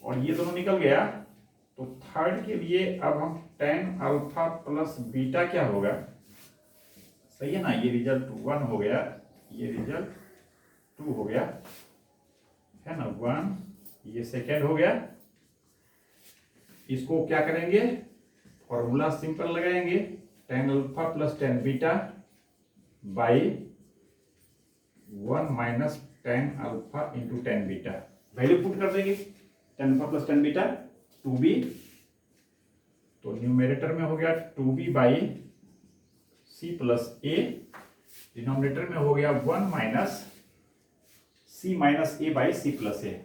Speaker 1: और ये दोनों निकल गया। तो थर्ड के लिए अब हम tan अल्फा प्लस बीटा क्या होगा, सही है ना, ये रिजल्ट 1 हो गया, ये रिजल्ट 2 हो गया है ना, 1 ये सेकेंड हो गया। इसको क्या करेंगे फॉर्मूला सिंपल लगाएंगे, tan alpha plus tan beta by 1 minus tan alpha into tan beta, value put कर देंगे tan alpha plus tan beta 2b, तो न्यूमेरेटर में हो गया 2b by c plus a
Speaker 2: denominator में हो गया 1 minus
Speaker 1: c minus A by c plus a,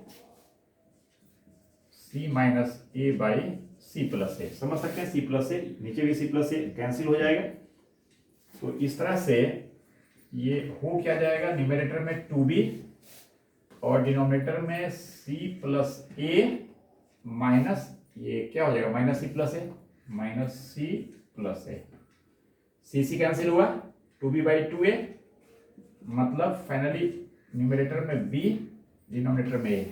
Speaker 2: c minus A by c plus a.
Speaker 1: समझ सकते हैं, सी प्लस ए, नीचे भी सी प्लस ए कैंसिल हो जाएगा।
Speaker 2: तो इस तरह से ये हो क्या जाएगा, न्यूमरेटर में 2b और डिनोमिनेटर में c प्लस ए माइनस ये क्या हो जाएगा minus C plus A, minus C plus a, C cancel हुआ, 2b बाई 2a, मतलब फाइनली न्यूमरेटर में b डिनोमिनेटर में a।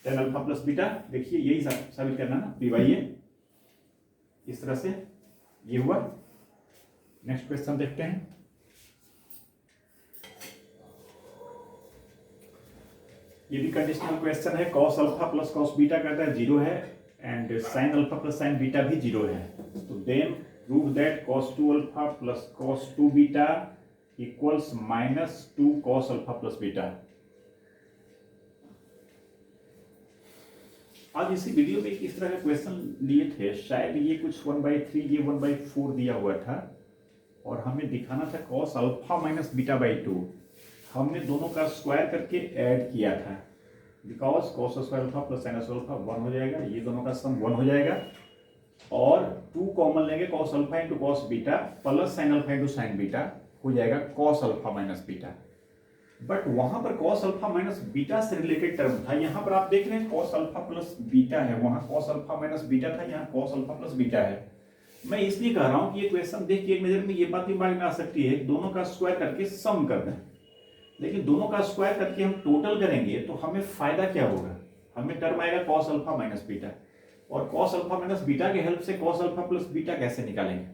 Speaker 1: Tan alpha plus beta, देखिए यही साबित करना ना, पी बाई ए, इस तरह से ये हुआ। नेक्स्ट क्वेश्चन देखते हैं। ये भी कंडीशनल क्वेश्चन है, cos alpha plus cos beta कहता है 0 है and sine alpha plus sine beta भी 0 है। तो then prove that cos 2 alpha plus cos 2 beta equals minus 2 cos alpha plus beta. आज इसी वीडियो में इस तरह के क्वेश्चन लिए थे, शायद ये कुछ 1/3 ये 1/4 दिया हुआ था और हमें दिखाना था cos alpha minus beta by 2। हमने दोनों का स्क्वायर करके ऐड किया था, because cos square alpha plus sign square alpha 1 हो जाएगा, ये दोनों का सम 1 हो जाएगा और 2 कॉमन लेंगे, cos alpha into cos beta plus sign alpha into sine beta हो जाएगा cos alpha minus beta. But वहां पर cos अल्फा माइनस बीटा से रिलेटेड टर्म था, यहां पर आप देख रहे हैं cos अल्फा प्लस बीटा है, वहां cos अल्फा माइनस बीटा था, यहाँ cos अल्फा प्लस बीटा है। मैं इसलिए कह रहा हूं कि ये क्वेश्चन देख के एक नजर में ये बात दिमाग में आ सकती है, दोनों का स्क्वायर करके सम कर दें, लेकिन दोनों का स्क्वायर करके हम टोटल करेंगे तो हमें फायदा क्या होगा, हमें टर्म आएगा cos अल्फा माइनस बीटा और cos अल्फा माइनस बीटा के हेल्प से cos अल्फा प्लस बीटा कैसे निकालेंगे।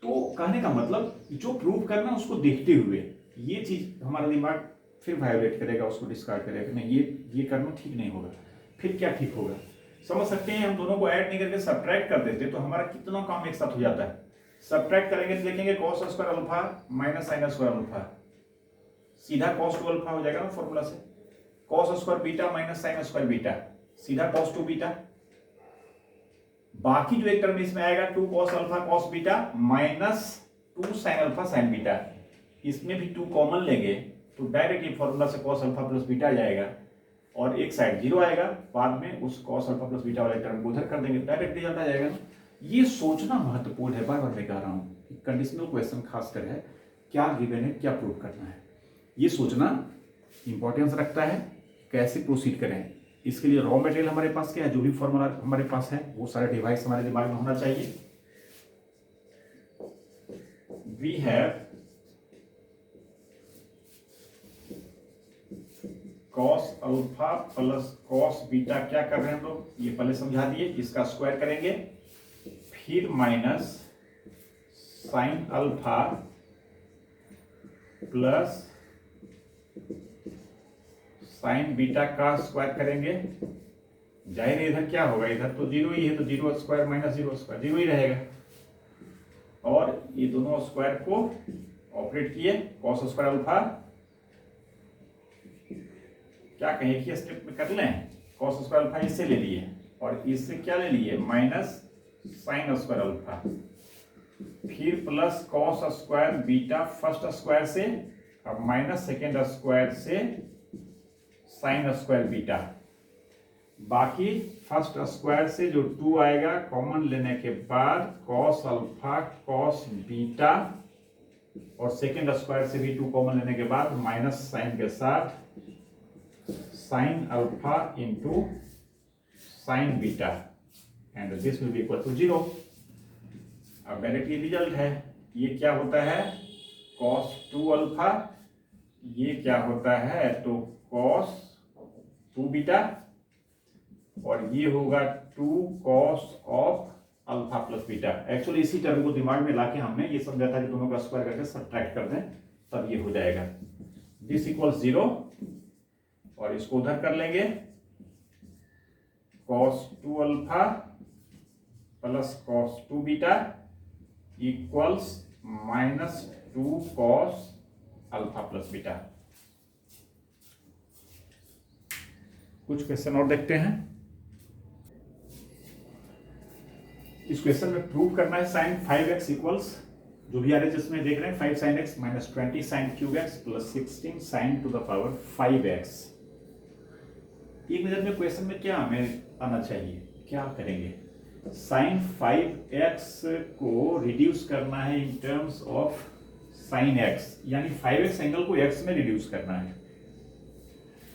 Speaker 1: तो कहने का मतलब जो प्रूव करना उसको देखते हुए ये चीज हमारा दिमाग फिर वायोलेट करेगा, उसको डिस्कार्ड करेगा, नहीं ये करना ठीक नहीं होगा। फिर क्या ठीक होगा, समझ सकते हैं, हम दोनों को ऐड नहीं करके सब्ट्रैक्ट कर देते तो हमारा कितना काम एक साथ हो जाता है। सब्ट्रैक्ट करेंगे तो देखेंगे cos square alpha minus sine square alpha, सीधा cos 2 अल्फा हो जाएगा ना फॉर्मूला से, cos square beta minus sine square beta सीधा cos 2 बीटा, बाकी जो एक टर्म इसमें आएगा 2 cos alpha cos beta minus 2 sine alpha sign beta, इसमें भी 2 कॉमन लेंगे तो डायरेक्ट ये फॉर्मूला से cos अल्फा प्लस बीटा आ जाएगा और एक साइड 0 आएगा, बाद में उस cos अल्फा प्लस बीटा वाले टर्म को उधर कर देंगे, डायरेक्ट रिजल्ट आ जाएगा। ये सोचना महत्वपूर्ण है, बार बार मैं कह रहा हूँ कंडीशनल क्वेश्चन खासकर है, क्या गिवन है क्या प्रूव करना है, ये सोचना इंपॉर्टेंस रखता है, कैसे प्रोसीड करें। इसके लिए रॉ मटेरियल हमारे पास क्या है, जो भी फॉर्मूला हमारे पास है वो सारे डिवाइस हमारे दिमाग में होना चाहिए। We have cos alpha plus cos beta, क्या कर रहे हैं हम लोग, ये पहले समझा दिए, इसका स्क्वायर करेंगे, फिर minus sign alpha plus sine beta का स्क्वायर करेंगे। जाहिर है इधर क्या होगा, इधर तो 0 ही है तो 0 स्क्वायर माइनस 0 स्क्वायर 0 ही रहेगा, और ये दोनों स्क्वायर को ऑपरेट किए, cos स्क्वायर अल्फा क्या कहें कि स्टेप में कर लें, cos स्क्वायर अल्फा इससे ले लिए और इससे क्या ले लिए माइनस साइन स्क्वायर अल्फा, फिर plus cos square beta first square से और माइनस सेकेंड स्क्वायर से साइन स्क्वायर बीटा, बाकी फर्स्ट स्क्वायर से जो 2 आएगा कॉमन लेने के बाद cos अल्फा cos बीटा और सेकेंड स्क्वायर से भी 2 कॉमन लेने के बाद माइनस साइन के साथ sine alpha into sine beta and this will be equal to 0। अब डायरेक्टली रिजल्ट है, ये क्या होता है cos 2 अल्फा, ये क्या होता है तो cos 2 बीटा और ये होगा 2 cos of alpha plus beta. Actually इसी टर्म को दिमाग में लाके हमने ये समझा था कि दोनों का स्क्वायर करके सब्ट्रैक्ट कर दें तब ये हो जाएगा, दिस इक्वल्स 0 और इसको उधर कर लेंगे, cos 2 alpha plus cos 2 beta equals minus 2 cos alpha plus beta. कुछ क्वेश्चन और देखते हैं। इस क्वेश्चन में प्रूव करना है sin 5x इक्वल्स
Speaker 2: जो भी RHS में देख रहे हैं 5 sin x minus 20 sin cube X plus 16 sin to the power 5x। एक नजर में क्वेश्चन में क्या हमें आना चाहिए, क्या करेंगे? sin 5x को रिड्यूस करना है in terms of sin x, यानी 5x एंगल को x में रिड्यूस करना है।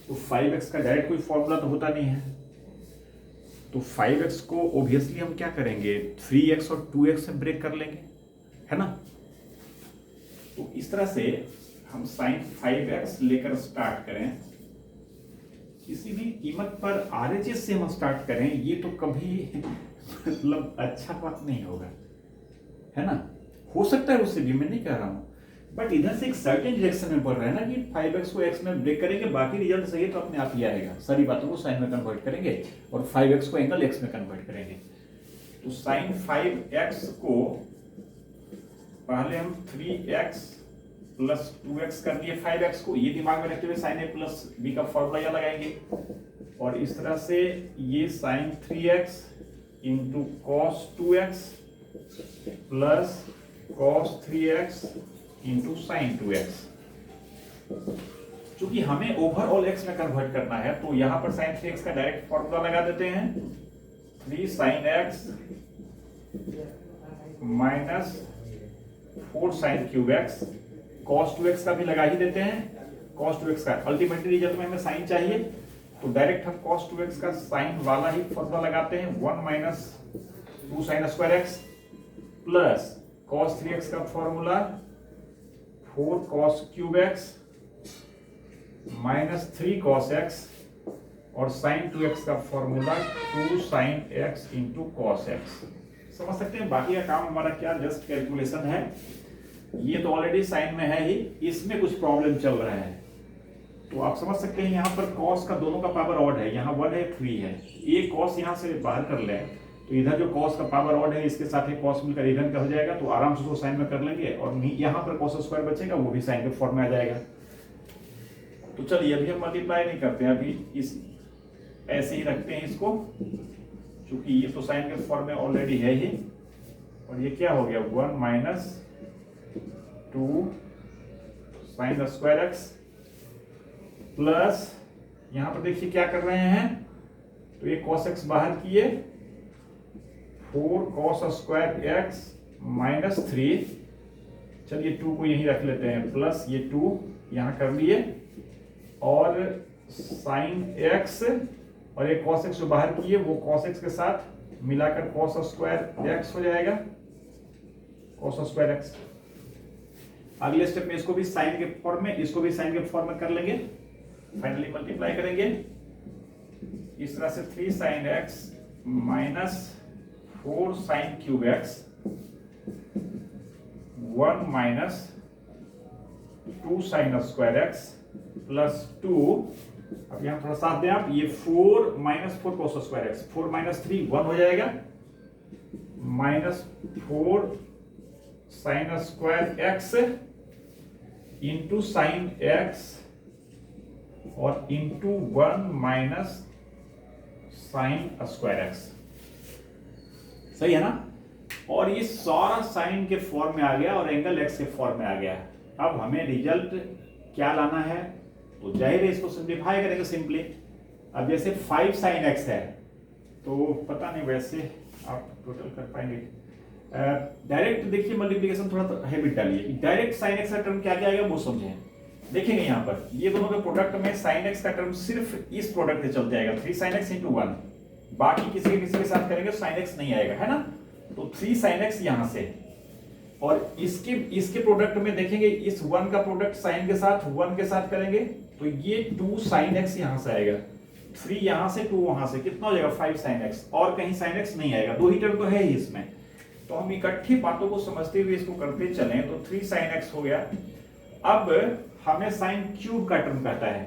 Speaker 2: तो 5x का डायरेक्ट कोई फॉर्मूला तो होता नहीं है, तो 5x को ऑब्वियसली हम क्या करेंगे, 3x और 2x से ब्रेक कर लेंगे, है ना। तो इस तरह से हम sin 5x लेकर स्टार्ट करें, किसी भी कीमत पर RHS से हम स्टार्ट करें, ये तो कभी मतलब अच्छा बात नहीं होगा, है ना। हो सकता है उससे भी, मैं नहीं कह रहा हूं, बट इधर से एक सर्टेन डायरेक्शन में बढ़ रहा है ना कि 5x को x में ब्रेक करेंगे, बाकी रिजल्ट सही है तो अपने आप ही आएगा। सारी बातों को साइन में कन्वर्ट करेंगे और 5x को एंगल x में कन्वर्ट करेंगे। तो sin 5x को पहले हम 3x प्लस 2x कर दिए 5x को, ये दिमाग में रखते हुए sin a प्लस b का फॉर्मूला यहाँ लगाएंगे, और इस तरह से ये sin 3x into cos 2x plus cos 3x into sine 2x। चूंकि हमें ओवरऑल x में कन्वर्ट करना है तो यहां पर sin 3x का डायरेक्ट फॉर्मूला लगा देते हैं, 3 sin x minus 4 sin cube x, cos 2x का भी लगा ही देते हैं। cos 2x का अल्टीमेटली रिजल्ट में हमें साइन चाहिए, तो डायरेक्ट हम cos 2x का साइन वाला ही फॉर्मूला लगाते हैं, 1 minus 2 sin square x plus cos 3x का formula 4 cos cube x minus 3 cos x और sin 2x का formula 2 sin x into cos x। समझ सकते हैं बाकी का काम हमारा क्या जस्ट कैलकुलेशन है, ये तो ऑलरेडी साइन में है ही, इसमें कुछ प्रॉब्लम चल रहा है। तो आप समझ सकते हैं यहाँ पर cos का दोनों का पावर ऑड है, यहाँ 1 है 3 है, ये cos यहाँ से बाहर कर लें तो इधर जो cos का पावर ऑड है इसके साथ ही cos मिलकर इधर का हो जाएगा, तो आराम से उसको साइन में कर लेंगे, और यहाँ पर cos स्क्वायर बचेगा वो भी साइन के फॉर्म में आ जाएगा। तो चलिए अभी हम मल्टीप्लाई नहीं करते हैं, अभी इस ऐसे ही रखते हैं इसको, क्योंकि ये तो साइन के फॉर्म में ऑलरेडी है ही। और ये क्या हो गया, 1 minus 2 sine square x plus यहाँ पर देखिए क्या कर रहे हैं, तो ये cos x बाहर किए, 4 cos स्क्वायर एक्स माइनस 3, चलिए 2 को यहीं रख लेते हैं, प्लस ये 2 यहाँ कर लिए, और साइन x और ये cos x जो बाहर किए वो cos x के साथ मिलाकर cos स्क्वायर x हो जाएगा, cos स्क्वायर x। अगले स्टेप में इसको भी साइन के फॉर्म में, इसको भी साइन के फॉर्म में कर लेंगे, फाइनली मल्टीप्लाई करेंगे इस तरह से 3 sin x minus 4 sin cube x 1 minus 2 sin square x plus 2, अब यहां थोड़ा साथ दें आप, ये 4 minus 4 cos square x, 4 minus 3 1 हो जाएगा, minus 4 sin square x into sign x और into 1 minus sine square x, सही है ना। और ये सारा साइन के फॉर्म में आ गया और एंगल एक्स के फॉर्म में आ गया। अब हमें रिजल्ट क्या लाना है, तो जाहिर है इसको सिंप्लीफाई करेंगे सिंपली। अब जैसे 5 साइन एक्स है, तो पता नहीं वैसे आप टोटल कर पाएंगे, डायरेक्ट देखिए मल्टीप्लिकेशन थोड़ा तो हैबिट डालिए, डायरेक्ट साइन एक्स का टर्म क्या क्या आएगा वो समझें। देखेंगे यहाँ पर ये दोनों के प्रोडक्ट में साइन एक्स का टर्म सिर्फ इस प्रोडक्ट से चल जाएगा, 3 sin x इंटू 1, बाकी किसी के साथ करेंगे साइन एक्स नहीं आएगा, है ना। तो 3 sin x यहां से, और इसके प्रोडक्ट में देखेंगे इस 1 का प्रोडक्ट साइन के साथ 1 के साथ करेंगे तो ये 2 sin x यहां से आएगा, 3 यहां से 2 वहां से, कितना हो जाएगा 5 sin x, और कहीं sin x नहीं आएगा, 2 ही टर्म तो है ही इसमें। तो हम इकट्ठी बातों को समझते हुए इसको करते चलें, तो 3 sin x हो गया। अब हमें साइन क्यूब का टर्म कहता है,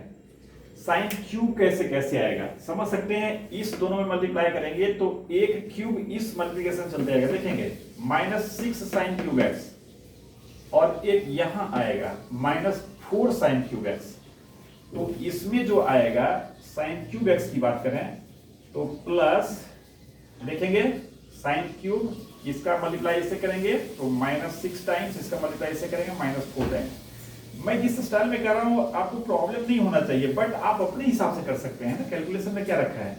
Speaker 2: साइन क्यूब कैसे आएगा समझ सकते हैं, इस दोनों में मल्टीप्लाई करेंगे तो एक क्यूब इस मल्टीप्लिकेशन चल जाएगा, देखेंगे माइनस 6 साइन क्यूब एक्स, और एक यहां आएगा माइनस 4 साइन क्यूब एक्स। तो इसमें जो आएगा साइन क्यूब एक्स की बात करें तो प्लस, देखेंगे साइन क्यूब इसका मल्टीप्लाई इससे करेंगे तो -6 टाइम्स, इसका मल्टीप्लाई इससे करेंगे -4 टाइम्स। मैं जिस स्टाइल में कर रहा हूं आपको प्रॉब्लम नहीं होना चाहिए, बट आप अपने हिसाब से कर सकते हैं ना, कैलकुलेशन में क्या रखा है।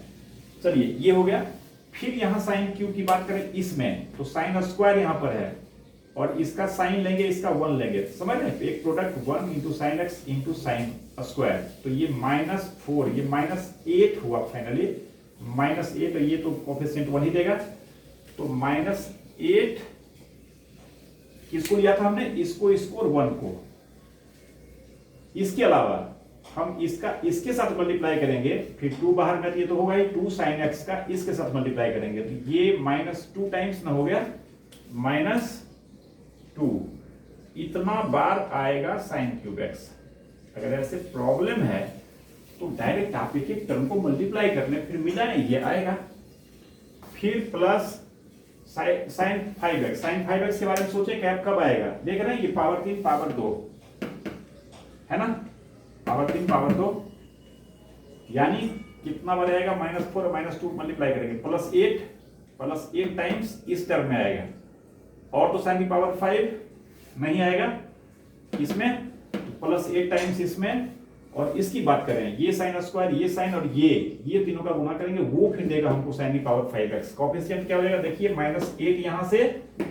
Speaker 2: चलिए ये हो गया। फिर यहां साइन क्यू की बात करें इसमें, तो साइन स्क्वायर यहां पर है और इसका साइन लेंगे, इसका 1 लेंगे, समझ रहे हैं, एक product 1 into sine x into sine square, तो ये -4, ये -8 हुआ फाइनली, -8, और ये तो कोफिशिएंट 1 ही देगा, तो -8 किसको लिया था हमने, इसको, इसको और 1 को। इसके अलावा हम इसका इसके साथ मल्टीप्लाई करेंगे, फिर 2 बाहर में, ये तो होगा ही 2 साइन एक्स का इसके साथ मल्टीप्लाई करेंगे, तो ये -2 टाइम्स ना हो गया, -2, इतना बार आएगा साइन क्यूब एक्स। अगर ऐसे प्रॉब्लम है तो डायरेक्ट आप एक एक टर्म को मल्टीप्लाई करने, फिर मिलाएं, ये आएगा, फिर plus sign 5x, sign 5x के बारे में सोचे कैप कब आएगा, देख रहे हैं, ये पावर 3 पावर 2 है ना, पावर 3 पावर 2, यानी कितना बार आएगा, -4 और -2 मल्टीप्लाई करेंगे, +8 टाइम्स इस टर्म में आएगा, और तो साइन की पावर 5 नहीं आएगा इसमें, +8 टाइम्स इसमें, और इसकी बात करें, ये साइन स्क्वायर, ये साइन और ये तीनों का गुना करेंगे, वो फिर देगा हमको साइन की पावर 5x। कोएफिशिएंट क्या हो जाएगा, देखिए -8 यहां से,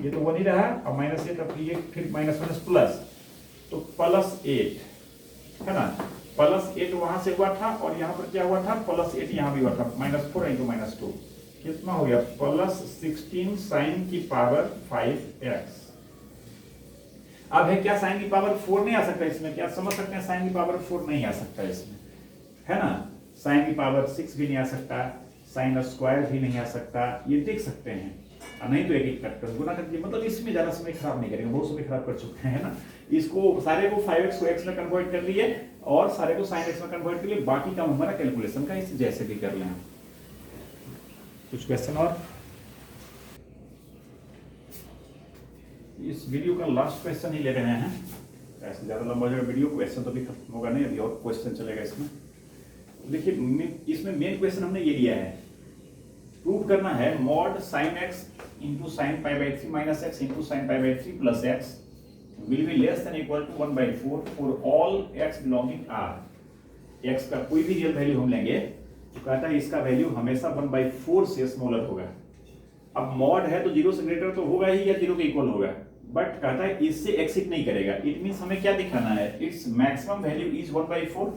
Speaker 2: ये तो 1 ही रहा, अब -8, अब ये फिर माइनस प्लस, तो +8 है ना, +8 वहां से हुआ था, और यहां पर क्या हुआ था, +8 यहां भी हुआ था, -4 इंटू -2 कितना हो गया, +16 साइन की पावर 5x। अब है क्या, साइन की पावर 4 नहीं आ सकता इसमें, क्या समझ सकते हैं, साइन की पावर 4 नहीं आ सकता इसमें, है ना, साइन की पावर 6 भी नहीं आ सकता, साइन स्क्वायर भी नहीं आ सकता, ये देख सकते हैं, नहीं तो एक फैक्टर गुना करके, मतलब इसमें ज्यादा समय खराब नहीं करेंगे, बहुत समय खराब कर चुके हैं ना, इसको सारे को 5x को x में कन्वर्ट कर लिए और सारे को sin x में कन्वर्ट कर लिए, बाकी काम हमारा कैलकुलेशन का इस जैसे भी कर लें। कुछ क्वेश्चन और, इस वीडियो का लास्ट क्वेश्चन ही ले रहे हैं, ऐसे ज्यादा लंबा जो वीडियो, क्वेश्चन तो भी खत्म होगा नहीं, अभी और क्वेश्चन चलेगा इसमें। देखिए इसमें मेन क्वेश्चन हमने ये लिया है, प्रूव करना है mod sin x into sine π/3 minus x into sine π/3 plus x will be less than equal to 1/4 for all x belonging R। x का कोई भी रियल वैल्यू हम लेंगे तो कहता है इसका वैल्यू हमेशा 1/4 से स्मॉलर होगा। अब मॉड है तो 0 से ग्रेटर तो होगा ही, या 0 के इक्वल होगा, बट कहता है इससे एक्सिट नहीं करेगा। इट मींस हमें क्या दिखाना है, इट्स मैक्सिमम वैल्यू इज 1/4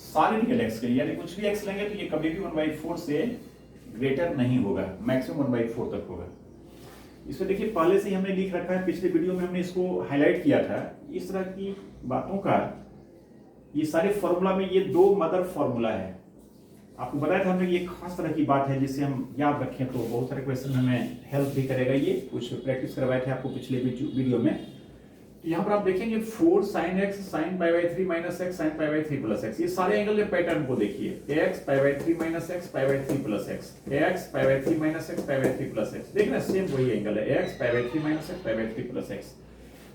Speaker 2: सारे रियल x के लिए, यानी कुछ भी x लेंगे तो ये कभी भी 1/4 से ग्रेटर नहीं होगा, मैक्सिमम 1/4 तक होगा। इसमें देखिए पहले से ही हमने लिख रखा है, पिछले वीडियो में हमने इसको हाईलाइट किया था, इस तरह की बातों का, ये सारे फॉर्मूला में ये 2 मदर फॉर्मूला है, आपको बताया था हमने, ये खास तरह की बात है जिसे हम याद रखें तो बहुत सारे क्वेश्चन हमें हेल्प भी करेगा। ये कुछ प्रैक्टिस करवाए थे आपको पिछले वीडियो में। तो यहाँ पर आप देखेंगे 4 sin x sin π/3 minus x sin π/3 plus x, ये सारे एंगल के पैटर्न को देखिए, x π/3 minus x π/3 plus x, x π/3 minus x π/3 plus x, देख रहे हैं सेम वही एंगल है, x π/3 minus x π/3 plus x।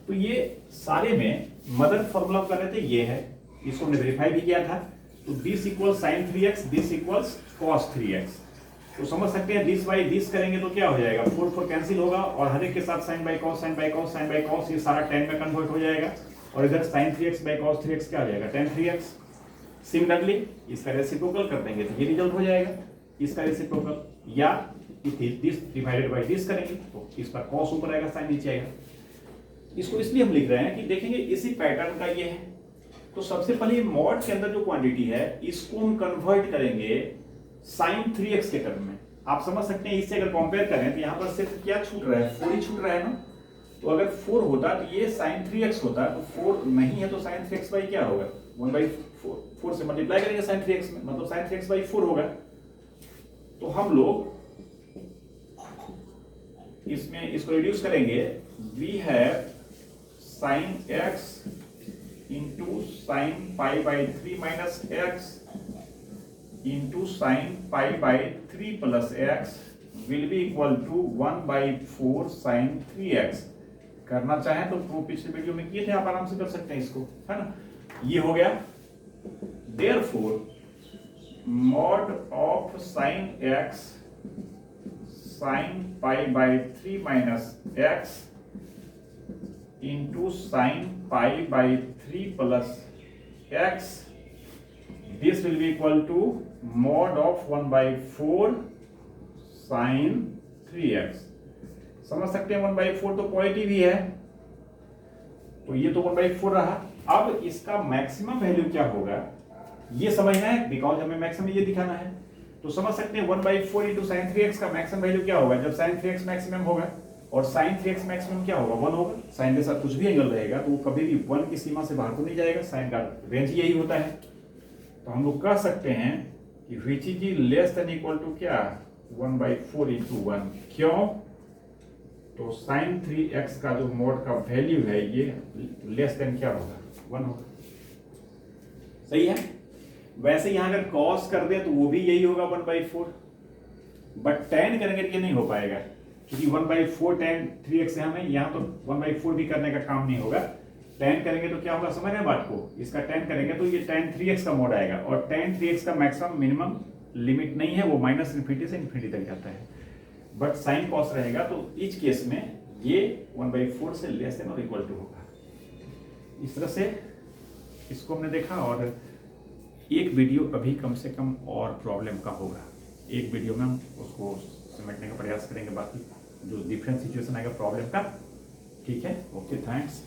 Speaker 2: तो ये सारे में मदर फॉर्मूला कर रहे थे, ये है, इसको हमने वेरीफाई भी किया था। तो this equal sin 3x, this equals cos 3x, तो समझ सकते हैं दिस बाई दिस करेंगे तो क्या हो जाएगा, 4 कैंसिल होगा, और हर एक के साथ sin by cos sin by cos sin by cos, ये सारा tan में कन्वर्ट हो जाएगा, और इधर sin 3x by cos 3x क्या हो जाएगा, tan 3x। सिमिलरली इसका रेसिप्रोकल कर देंगे तो ये रिजल्ट हो जाएगा, इसका रेसिप्रोकल, या दिस डिवाइडेड बाई दिस करेंगे तो इस पर cos ऊपर आएगा, sin नीचे आएगा। इसको इसलिए हम लिख रहे हैं कि देखेंगे इसी पैटर्न का ये है। तो सबसे पहले मॉड के अंदर जो क्वांटिटी है इसको हम कन्वर्ट करेंगे sin 3x के टर्म में। आप समझ सकते हैं, इससे अगर कंपेयर करें तो यहाँ पर सिर्फ क्या छूट रहा है, 4 ही छूट रहा है ना, तो अगर 4 होता तो ये sin 3x होता, तो 4 नहीं है तो sin 3x बाई क्या होगा, 1/4, 4 से मल्टीप्लाई करेंगे sin 3x में, मतलब sin 3x बाई 4 होगा। तो हम लोग इसमें इसको रिड्यूस करेंगे, we have sin x into sin π/3 minus x into sin π/3 plus x will be equal to 1/4 sin 3x। करना चाहें तो प्रूफ पिछले वीडियो में किए थे, आप आराम से कर सकते हैं इसको, है ना। ये हो गया, therefore mod of sin x sine pi by 3 minus X into sine pi by 3 plus X, this will be equal to mod of 1/4 sine 3x। समझ सकते हैं 1/4 तो पॉजिटिव ही है, तो ये तो 1/4 रहा। अब इसका मैक्सिमम वैल्यू क्या होगा ये समझना है, बिकॉज हमें मैक्सिमम ये दिखाना है। तो समझ सकते हैं 1/4 इंटू साइन 3x का मैक्सिमम वैल्यू क्या होगा, जब साइन 3x मैक्सिमम होगा और साइन 3x मैक्सिमम क्या होगा 1 होगा। साइन के साथ कुछ भी एंगल रहेगा तो वो कभी भी 1 की सीमा से बाहर तो नहीं जाएगा, साइन का रेंज यही होता है। तो हम लोग कह सकते हैं कि which is less than equal to क्या 1/4 इंटू 1। क्यों, तो साइन 3x का जो मोड का वैल्यू है ये लेस देन क्या होगा 1 होगा। सही है। वैसे यहां अगर कॉस कर दे तो वो भी यही होगा 1/4, बट tan करेंगे तो ये नहीं हो पाएगा क्योंकि 1/4 tan 3x हमें यहाँ तो 1/4 भी करने का काम नहीं होगा। tan करेंगे तो क्या होगा, समझ रहे हैं बात को, इसका tan करेंगे तो ये tan 3x का मोड आएगा और tan 3x का मैक्सिमम मिनिमम लिमिट नहीं है, वो -∞ से ∞ तक जाता है। बट साइन कॉस रहेगा तो इस केस में ये 1/4 से लेस देन और इक्वल टू होगा। इस तरह से इसको हमने देखा और एक वीडियो अभी कम से कम और प्रॉब्लम का होगा, एक वीडियो में हम उसको समेटने का प्रयास करेंगे, बाकी जो डिफरेंट सिचुएशन आएगा प्रॉब्लम का। ठीक है, ओके, थैंक्स।